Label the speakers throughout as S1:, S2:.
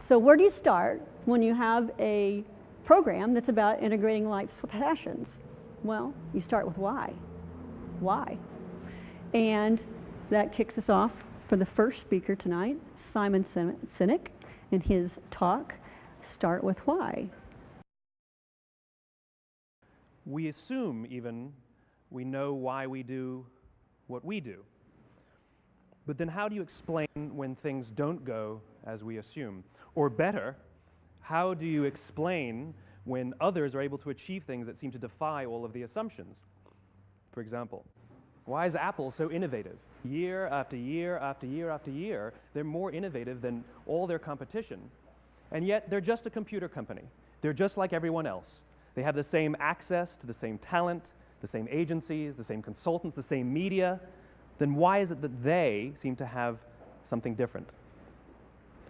S1: So where do you start when you have a program that's about integrating life's passions? Well, you start with why. Why? And that kicks us off for the first speaker tonight, Simon Sinek, in his talk, Start with Why.
S2: We assume even we know why we do what we do. But then how do you explain when things don't go as we assume? Or better, how do you explain when others are able to achieve things that seem to defy all of the assumptions? For example, why is Apple so innovative? Year after year after year after year, they're more innovative than all their competition. And yet they're just a computer company. They're just like everyone else. They have the same access to the same talent, the same agencies, the same consultants, the same media. Then why is it that they seem to have something different?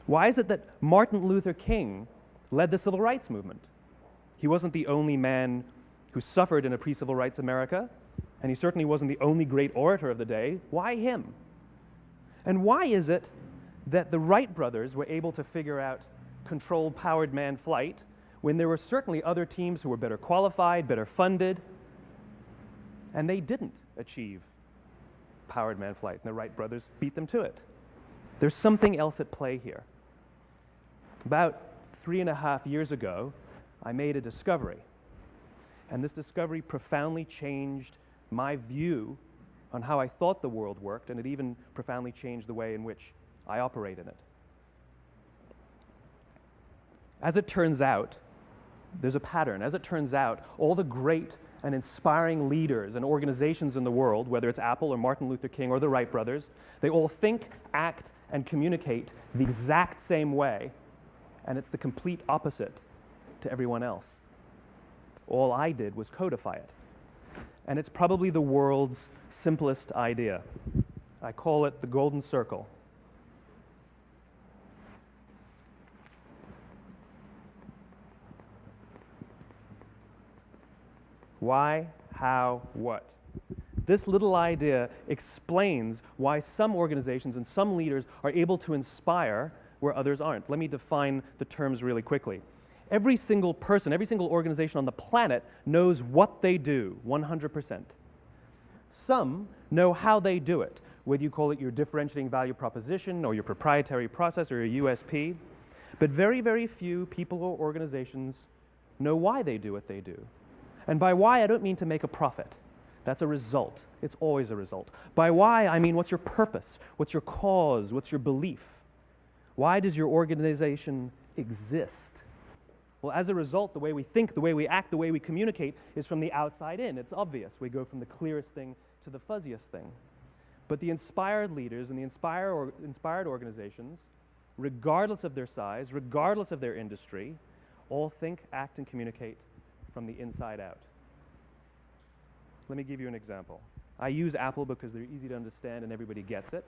S2: Why is it that Martin Luther King led the civil rights movement? He wasn't the only man who suffered in a pre-civil rights America, and he certainly wasn't the only great orator of the day. Why him? And why is it that the Wright brothers were able to figure out controlled powered manned flight when there were certainly other teams who were better qualified, better funded, and they didn't achieve powered manned flight, and the Wright brothers beat them to it? There's something else at play here. About 3.5 years ago, I made a discovery, and this discovery profoundly changed my view on how I thought the world worked, and it even profoundly changed the way in which I operate in it. As it turns out, there's a pattern. As it turns out, all the great and inspiring leaders and organizations in the world, whether it's Apple or Martin Luther King or the Wright brothers, they all think, act, and communicate the exact same way, and it's the complete opposite to everyone else. All I did was codify it. And it's probably the world's simplest idea. I call it the golden circle. Why, how, what? This little idea explains why some organizations and some leaders are able to inspire where others aren't. Let me define the terms really quickly. Every single person, every single organization on the planet knows what they do, 100%. Some know how they do it, whether you call it your differentiating value proposition or your proprietary process or your USP. But very, very few people or organizations know why they do what they do. And by why, I don't mean to make a profit. That's a result. It's always a result. By why, I mean what's your purpose? What's your cause? What's your belief? Why does your organization exist? Well, as a result, the way we think, the way we act, the way we communicate is from the outside in. It's obvious. We go from the clearest thing to the fuzziest thing. But the inspired leaders and the inspired organizations, regardless of their size, regardless of their industry, all think, act, and communicate from the inside out. Let me give you an example. I use Apple because they're easy to understand and everybody gets it.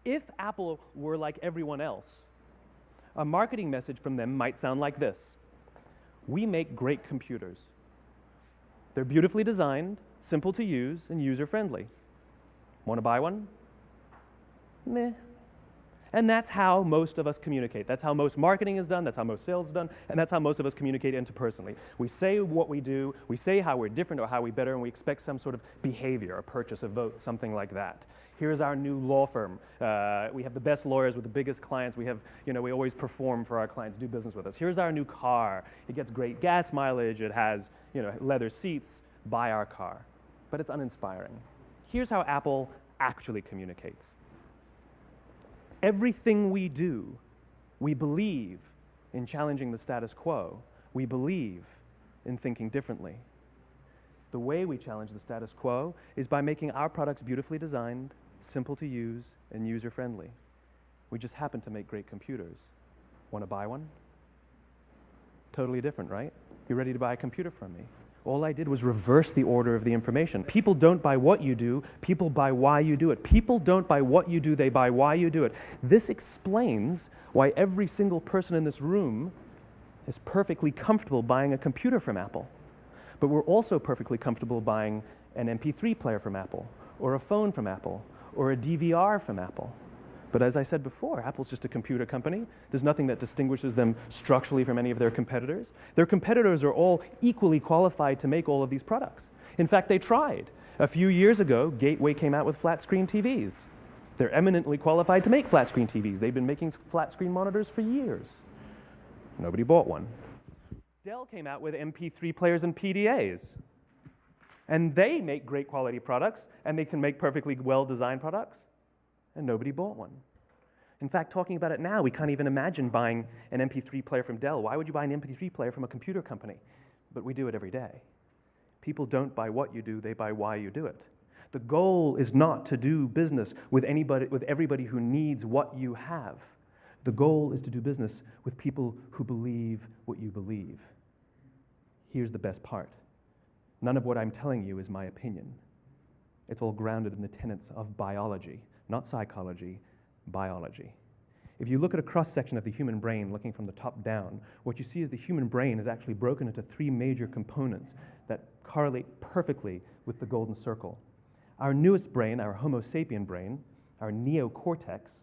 S2: If Apple were like everyone else, a marketing message from them might sound like this. We make great computers. They're beautifully designed, simple to use, and user-friendly. Want to buy one? Meh. And that's how most of us communicate. That's how most marketing is done, that's how most sales is done, and that's how most of us communicate interpersonally. We say what we do, we say how we're different or how we're better, and we expect some sort of behavior, a purchase, a vote, something like that. Here's our new law firm. We have the best lawyers with the biggest clients. We have, we always perform for our clients, do business with us. Here's our new car. It gets great gas mileage. It has, leather seats. Buy our car. But it's uninspiring. Here's how Apple actually communicates. Everything we do, we believe in challenging the status quo. We believe in thinking differently. The way we challenge the status quo is by making our products beautifully designed, simple to use, and user-friendly. We just happen to make great computers. Want to buy one? Totally different, right? You ready to buy a computer from me? All I did was reverse the order of the information. People don't buy what you do, people buy why you do it. People don't buy what you do, they buy why you do it. This explains why every single person in this room is perfectly comfortable buying a computer from Apple. But we're also perfectly comfortable buying an MP3 player from Apple, or a phone from Apple, or a DVR from Apple. But as I said before, Apple's just a computer company. There's nothing that distinguishes them structurally from any of their competitors. Their competitors are all equally qualified to make all of these products. In fact, they tried. A few years ago, Gateway came out with flat screen TVs. They're eminently qualified to make flat screen TVs. They've been making flat screen monitors for years. Nobody bought one. Dell came out with MP3 players and PDAs. And they make great quality products, and they can make perfectly well-designed products, and nobody bought one. In fact, talking about it now, we can't even imagine buying an MP3 player from Dell. Why would you buy an MP3 player from a computer company? But we do it every day. People don't buy what you do, they buy why you do it. The goal is not to do business with everybody who needs what you have. The goal is to do business with people who believe what you believe. Here's the best part. None of what I'm telling you is my opinion. It's all grounded in the tenets of biology, not psychology, biology. If you look at a cross-section of the human brain, looking from the top down, what you see is the human brain is actually broken into three major components that correlate perfectly with the golden circle. Our newest brain, our Homo sapien brain, our neocortex,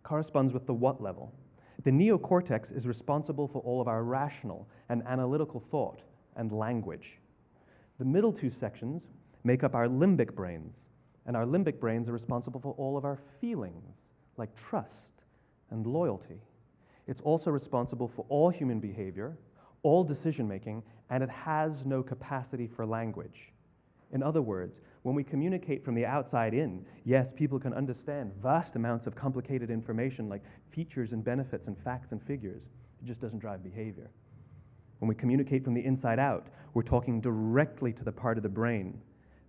S2: corresponds with the what level. The neocortex is responsible for all of our rational and analytical thought and language. The middle two sections make up our limbic brains, and our limbic brains are responsible for all of our feelings, like trust and loyalty. It's also responsible for all human behavior, all decision-making, and it has no capacity for language. In other words, when we communicate from the outside in, yes, people can understand vast amounts of complicated information like features and benefits and facts and figures. It just doesn't drive behavior. When we communicate from the inside out, we're talking directly to the part of the brain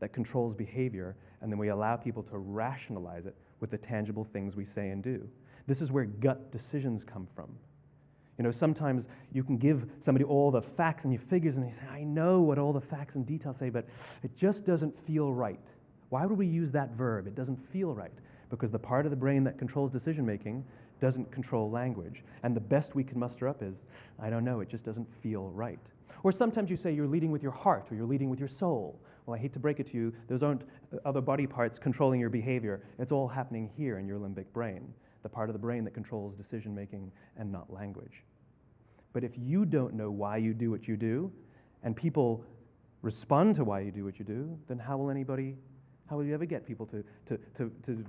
S2: that controls behavior, and then we allow people to rationalize it with the tangible things we say and do. This is where gut decisions come from. You know, sometimes you can give somebody all the facts and your figures, and they say, I know what all the facts and details say, but it just doesn't feel right. Why would we use that verb? It doesn't feel right. Because the part of the brain that controls decision-making doesn't control language. And the best we can muster up is, I don't know, it just doesn't feel right. Or sometimes you say you're leading with your heart or you're leading with your soul. Well, I hate to break it to you, those aren't other body parts controlling your behavior. It's all happening here in your limbic brain, the part of the brain that controls decision-making and not language. But if you don't know why you do what you do, and people respond to why you do what you do, then how will you ever get people to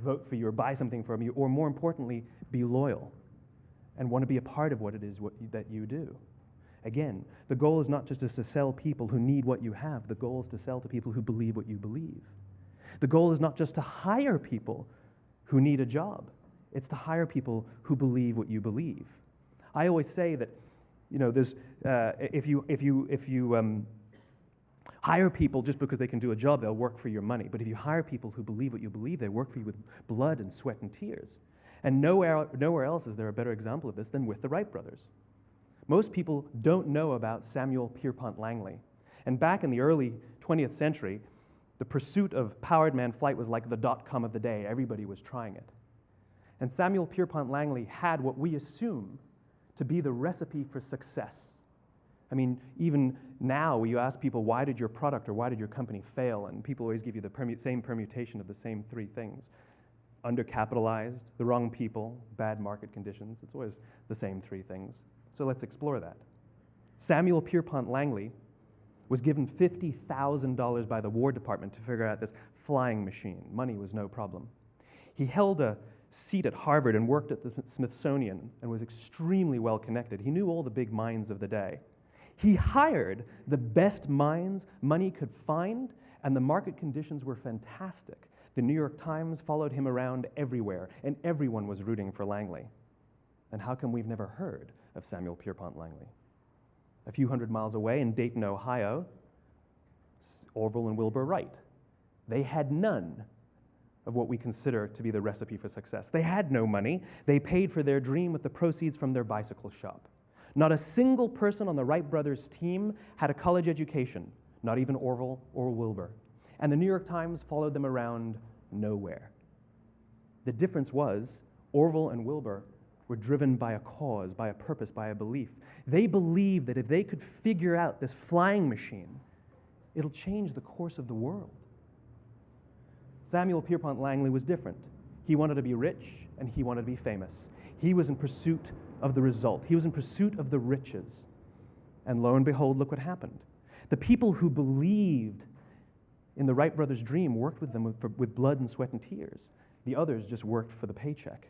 S2: vote for you or buy something from you, or more importantly, be loyal and want to be a part of what it is that you do? Again, the goal is not just to sell people who need what you have. The goal is to sell to people who believe what you believe. The goal is not just to hire people who need a job. It's to hire people who believe what you believe. I always say that, you know, there's if you hire people just because they can do a job, they'll work for your money. But if you hire people who believe what you believe, they work for you with blood and sweat and tears. And nowhere else is there a better example of this than with the Wright brothers. Most people don't know about Samuel Pierpont Langley. And back in the early 20th century, the pursuit of powered man flight was like the dot-com of the day. Everybody was trying it. And Samuel Pierpont Langley had what we assume to be the recipe for success. I mean, even now, when you ask people, why did your product or why did your company fail? And people always give you the same permutation of the same three things. Undercapitalized, the wrong people, bad market conditions. It's always the same three things. So let's explore that. Samuel Pierpont Langley was given $50,000 by the War Department to figure out this flying machine. Money was no problem. He held a seat at Harvard and worked at the Smithsonian and was extremely well connected. He knew all the big minds of the day. He hired the best minds money could find, and the market conditions were fantastic. The New York Times followed him around everywhere, and everyone was rooting for Langley. And how come we've never heard of Samuel Pierpont Langley? A few hundred miles away in Dayton, Ohio, Orville and Wilbur Wright. They had none of what we consider to be the recipe for success. They had no money. They paid for their dream with the proceeds from their bicycle shop. Not a single person on the Wright brothers' team had a college education, not even Orville or Wilbur. And the New York Times followed them around nowhere. The difference was Orville and Wilbur were driven by a cause, by a purpose, by a belief. They believed that if they could figure out this flying machine, it'll change the course of the world. Samuel Pierpont Langley was different. He wanted to be rich and he wanted to be famous. He was in pursuit of the result. He was in pursuit of the riches. And lo and behold, look what happened. The people who believed in the Wright brothers' dream worked with them with blood and sweat and tears. The others just worked for the paycheck.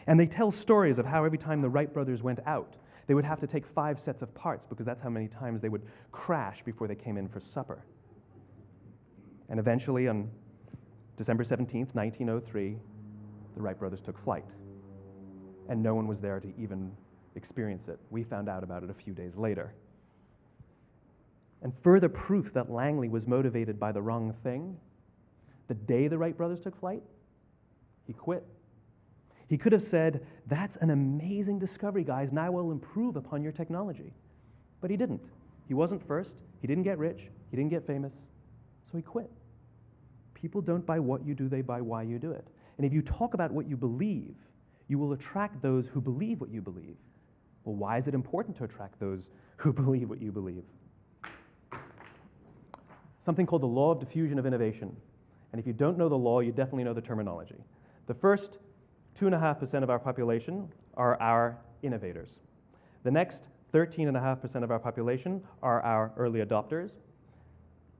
S2: And they tell stories of how every time the Wright brothers went out, they would have to take 5 sets of parts because that's how many times they would crash before they came in for supper. And eventually, on December 17th, 1903, the Wright brothers took flight. And no one was there to even experience it. We found out about it a few days later. And further proof that Langley was motivated by the wrong thing, the day the Wright brothers took flight, he quit. He could have said, "That's an amazing discovery, guys, and I will improve upon your technology." But he didn't. He wasn't first. He didn't get rich. He didn't get famous. So he quit. People don't buy what you do, they buy why you do it. And if you talk about what you believe, you will attract those who believe what you believe. Well, why is it important to attract those who believe what you believe? Something called the law of diffusion of innovation. And if you don't know the law, you definitely know the terminology. The first 2.5% of our population are our innovators. The next 13.5% of our population are our early adopters.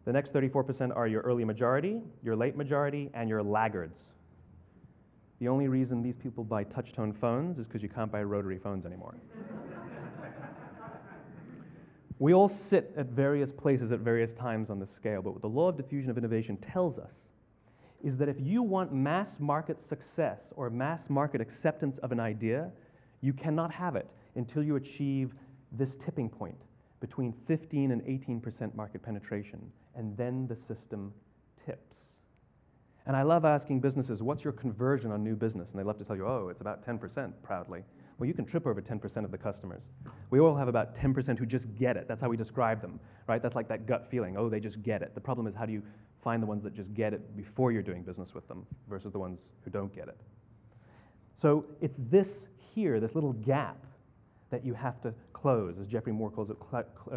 S2: The next 34% are your early majority, your late majority, and your laggards. The only reason these people buy touch-tone phones is because you can't buy rotary phones anymore. We all sit at various places at various times on the scale, but what the law of diffusion of innovation tells us is that if you want mass market success or mass market acceptance of an idea, you cannot have it until you achieve this tipping point between 15 and 18% market penetration, and then the system tips. And I love asking businesses, what's your conversion on new business? And they love to tell you, oh, it's about 10% proudly. Well, you can trip over 10% of the customers. We all have about 10% who just get it. That's how we describe them, right? That's like that gut feeling, oh, they just get it. The problem is, how do you find the ones that just get it before you're doing business with them versus the ones who don't get it? So it's this here, this little gap, that you have to close, as Geoffrey Moore calls it,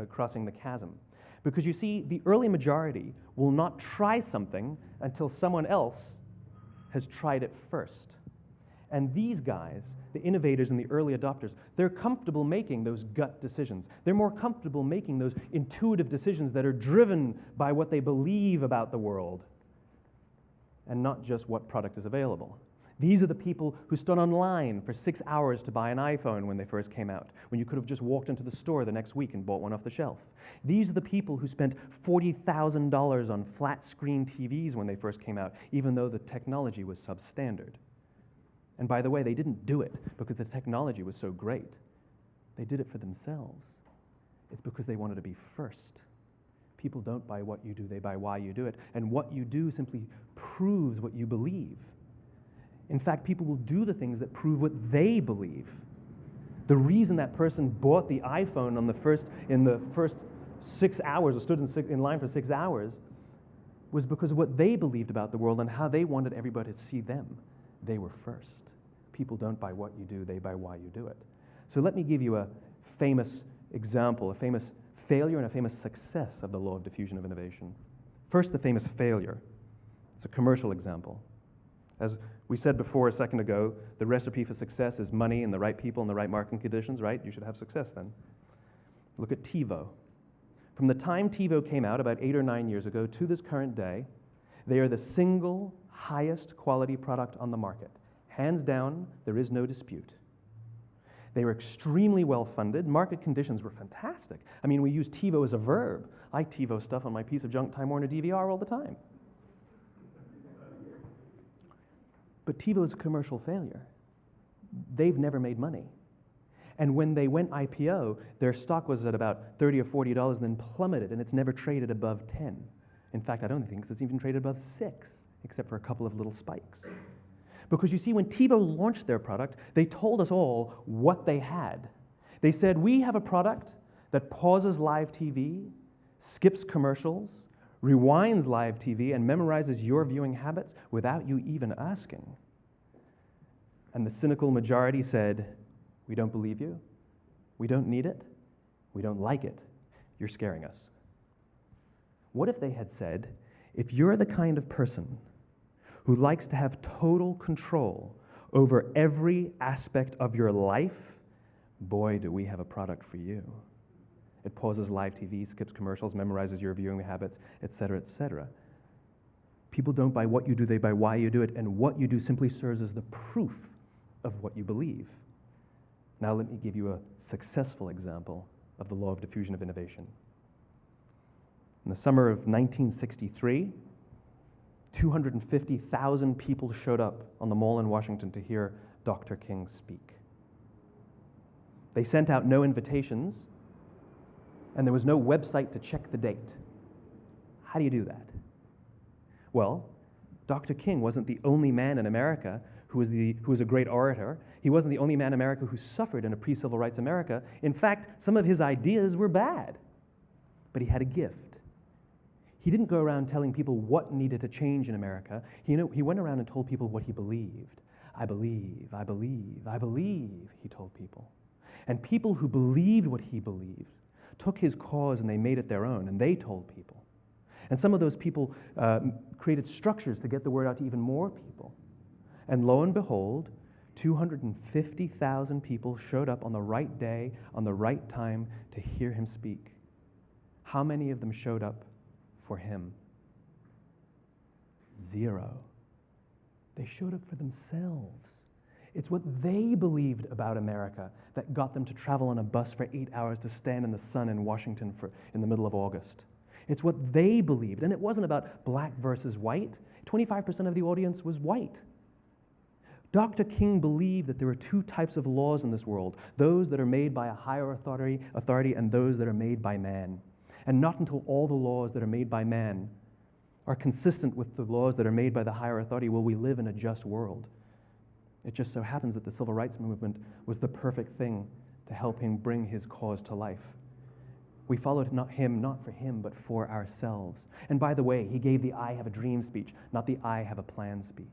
S2: crossing the chasm. Because you see, the early majority will not try something until someone else has tried it first. And these guys, the innovators and the early adopters, they're comfortable making those gut decisions. They're more comfortable making those intuitive decisions that are driven by what they believe about the world and not just what product is available. These are the people who stood online for 6 hours to buy an iPhone when they first came out, when you could have just walked into the store the next week and bought one off the shelf. These are the people who spent $40,000 on flat-screen TVs when they first came out, even though the technology was substandard. And by the way, they didn't do it because the technology was so great. They did it for themselves. It's because they wanted to be first. People don't buy what you do, they buy why you do it. And what you do simply proves what you believe. In fact, people will do the things that prove what they believe. The reason that person bought the iPhone in the first 6 hours, or stood in line for 6 hours, was because of what they believed about the world and how they wanted everybody to see them. They were first. People don't buy what you do, they buy why you do it. So let me give you a famous example, a famous failure and a famous success of the law of diffusion of innovation. First, the famous failure. It's a commercial example. As we said before a second ago, the recipe for success is money and the right people and the right marketing conditions, right? You should have success then. Look at TiVo. From the time TiVo came out about 8 or 9 years ago to this current day, they are the single highest quality product on the market. Hands down, there is no dispute. They were extremely well funded. Market conditions were fantastic. I mean, we use TiVo as a verb. I TiVo stuff on my piece of junk Time Warner DVR all the time. But TiVo is a commercial failure. They've never made money. And when they went IPO, their stock was at about $30 or $40 and then plummeted, and it's never traded above 10. In fact, I don't think it's even traded above 6, except for a couple of little spikes. Because you see, when TiVo launched their product, they told us all what they had. They said, we have a product that pauses live TV, skips commercials, rewinds live TV, and memorizes your viewing habits without you even asking. And the cynical majority said, we don't believe you, we don't need it, we don't like it, you're scaring us. What if they had said, if you're the kind of person who likes to have total control over every aspect of your life, boy, do we have a product for you. It pauses live TV, skips commercials, memorizes your viewing habits, etc., etc. People don't buy what you do, they buy why you do it, and what you do simply serves as the proof of what you believe. Now let me give you a successful example of the law of diffusion of innovation. In the summer of 1963, 250,000 people showed up on the Mall in Washington to hear Dr. King speak. They sent out no invitations, and there was no website to check the date. How do you do that? Well, Dr. King wasn't the only man in America who was a great orator. He wasn't the only man in America who suffered in a pre-civil rights America. In fact, some of his ideas were bad, but he had a gift. He didn't go around telling people what needed to change in America. He went around and told people what he believed. I believe, I believe, I believe, he told people. And people who believed what he believed took his cause and they made it their own, and they told people. And some of those people created structures to get the word out to even more people. And lo and behold, 250,000 people showed up on the right day, on the right time to hear him speak. How many of them showed up for him? 0. They showed up for themselves. It's what they believed about America that got them to travel on a bus for 8 hours to stand in the sun in Washington in the middle of August. It's what they believed, and it wasn't about black versus white. 25% of the audience was white. Dr. King believed that there are 2 types of laws in this world, those that are made by a higher authority and those that are made by man. And not until all the laws that are made by man are consistent with the laws that are made by the higher authority will we live in a just world. It just so happens that the civil rights movement was the perfect thing to help him bring his cause to life. We followed not for him, but for ourselves. And by the way, he gave the I have a dream speech, not the I have a plan speech.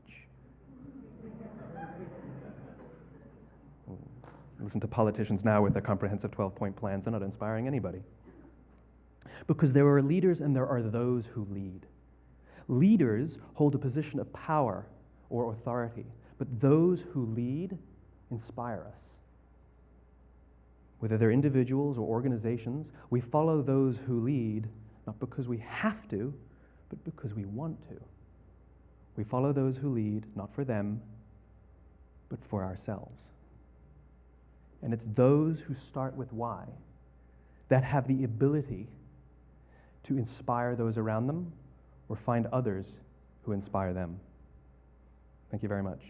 S2: Listen to politicians now with their comprehensive 12-point plans. They're not inspiring anybody. Because there are leaders and there are those who lead. Leaders hold a position of power or authority, but those who lead inspire us. Whether they're individuals or organizations, we follow those who lead not because we have to, but because we want to. We follow those who lead not for them, but for ourselves. And it's those who start with why that have the ability to inspire those around them or find others who inspire them. Thank you very much.